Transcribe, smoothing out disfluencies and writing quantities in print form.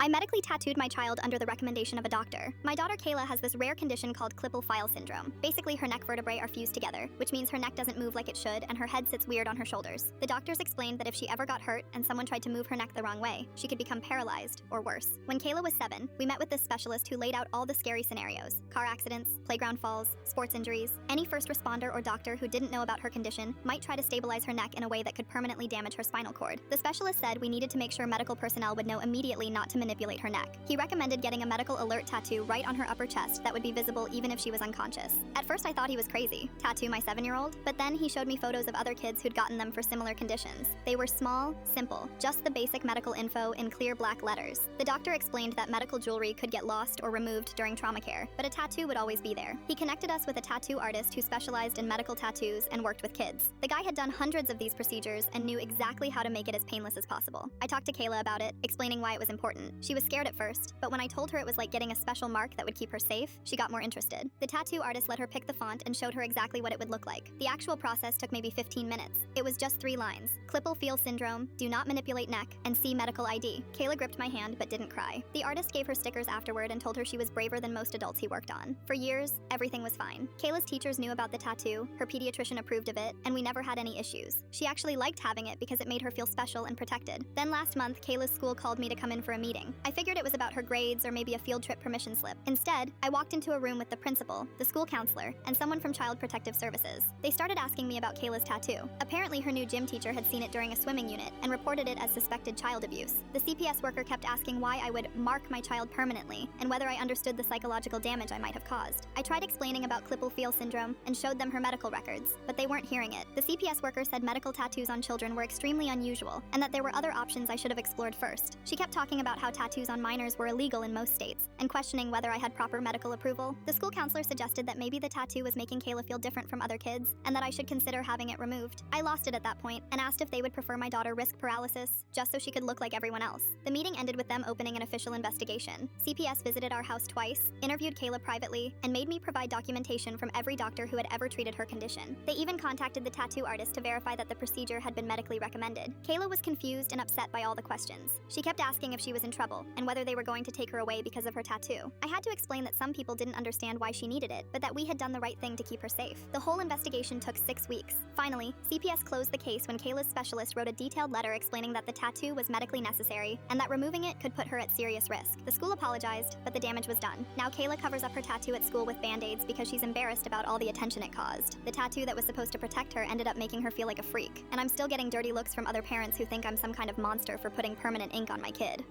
I medically tattooed my child under the recommendation of a doctor. My daughter Kayla has this rare condition called Klippel-Feil syndrome. Basically, her neck vertebrae are fused together, which means her neck doesn't move like it should and her head sits weird on her shoulders. The doctors explained that if she ever got hurt and someone tried to move her neck the wrong way, she could become paralyzed or worse. When Kayla was 7, we met with this specialist who laid out all the scary scenarios: car accidents, playground falls, sports injuries. Any first responder or doctor who didn't know about her condition might try to stabilize her neck in a way that could permanently damage her spinal cord. The specialist said we needed to make sure medical personnel would know immediately not to manipulate her neck. He recommended getting a medical alert tattoo right on her upper chest that would be visible even if she was unconscious. At first I thought he was crazy. Tattoo my 7-year-old? But then he showed me photos of other kids who'd gotten them for similar conditions. They were small, simple, just the basic medical info in clear black letters. The doctor explained that medical jewelry could get lost or removed during trauma care, but a tattoo would always be there. He connected us with a tattoo artist who specialized in medical tattoos and worked with kids. The guy had done hundreds of these procedures and knew exactly how to make it as painless as possible. I talked to Kayla about it, explaining why it was important. She was scared at first, but when I told her it was like getting a special mark that would keep her safe, she got more interested. The tattoo artist let her pick the font and showed her exactly what it would look like. The actual process took maybe 15 minutes. It was just 3 lines: Klippel-Feil syndrome, do not manipulate neck, and see medical ID. Kayla gripped my hand but didn't cry. The artist gave her stickers afterward and told her she was braver than most adults he worked on. For years, everything was fine. Kayla's teachers knew about the tattoo, her pediatrician approved of it, and we never had any issues. She actually liked having it because it made her feel special and protected. Then last month, Kayla's school called me to come in for a meeting. I figured it was about her grades or maybe a field trip permission slip. Instead, I walked into a room with the principal, the school counselor, and someone from Child Protective Services. They started asking me about Kayla's tattoo. Apparently, her new gym teacher had seen it during a swimming unit and reported it as suspected child abuse. The CPS worker kept asking why I would mark my child permanently and whether I understood the psychological damage I might have caused. I tried explaining about Klippel-Feil syndrome and showed them her medical records, but they weren't hearing it. The CPS worker said medical tattoos on children were extremely unusual and that there were other options I should have explored first. She kept talking about how tattoos on minors were illegal in most states and questioning whether I had proper medical approval. The school counselor suggested that maybe the tattoo was making Kayla feel different from other kids and that I should consider having it removed. I lost it at that point and asked if they would prefer my daughter risk paralysis just so she could look like everyone else. The meeting ended with them opening an official investigation. CPS visited our house twice, interviewed Kayla privately, and made me provide documentation from every doctor who had ever treated her condition. They even contacted the tattoo artist to verify that the procedure had been medically recommended. Kayla was confused and upset by all the questions. She kept asking if she was in trouble and whether they were going to take her away because of her tattoo. I had to explain that some people didn't understand why she needed it, but that we had done the right thing to keep her safe. The whole investigation took 6 weeks. Finally, CPS closed the case when Kayla's specialist wrote a detailed letter explaining that the tattoo was medically necessary and that removing it could put her at serious risk. The school apologized, but the damage was done. Now Kayla covers up her tattoo at school with band-aids because she's embarrassed about all the attention it caused. The tattoo that was supposed to protect her ended up making her feel like a freak, and I'm still getting dirty looks from other parents who think I'm some kind of monster for putting permanent ink on my kid.